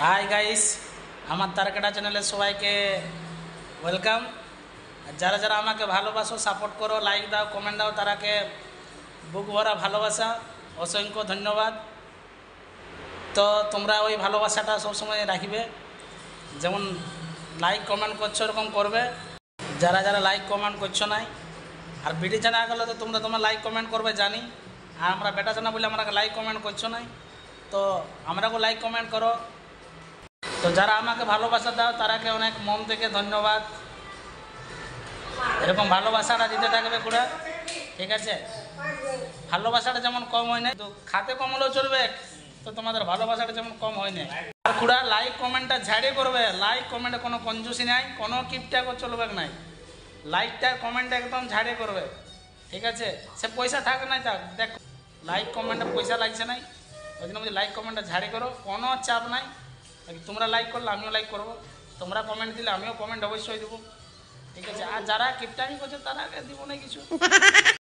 Hi guys, আমার তারকেটা চ্যানেলে সবাইকে ওয়েলকাম। যারা যারা আমাকে ভালোবাসো, সাপোর্ট করো, লাইক দাও, কমেন্ট দাও, তারাকে বুক ভরা ভালোবাসা, অসংখ্য ধন্যবাদ। তো তোমরা ওই ভালোবাসাটা সবসময় রাখবে, যেমন লাইক কমেন্ট করছো এরকম করবে। যারা যারা লাইক কমেন্ট করছো নাই আর ভিডিও জানা গেলো তো তোমরা লাইক কমেন্ট করবে জানি। আর আমরা বেটা জানা বলে আমরা লাইক কমেন্ট করছো নাই, তো আমরাও লাইক কমেন্ট করো। তো যারা আমাকে ভালোবাসা দাও তারাকে অনেক মন থেকে ধন্যবাদ। এরকম ভালোবাসাটা দিতে থাকবে কুড়া, ঠিক আছে? ভালোবাসাটা যেমন কম হয় না, তো খাতে কম হলেও চলবে, তো তোমাদের ভালোবাসাটা যেমন কম হয় না। আর কুড়া লাইক কমেন্টটা ঝাড়িয়ে করবে। লাইক কমেন্টে কোনো কঞ্জুসি নাই, কোনো কিপটাকও চলবে নাই। লাইকটা কমেন্টটা একদম ঝাড়িয়ে করবে, ঠিক আছে? সে পয়সা থাক নাই থাক, দেখ লাইক কমেন্টে পয়সা লাগছে নাই, ওই জন্য বলছি লাইক কমেন্টটা ঝাড়ি করো, কোনো চাপ নাই। তোমরা লাইক করলে আমিও লাইক করবো, তোমরা কমেন্ট দিলে আমিও কমেন্ট অবশ্যই দেবো, ঠিক আছে? আর যারা কিপটামি করছে তারাকে দিব না কিছু।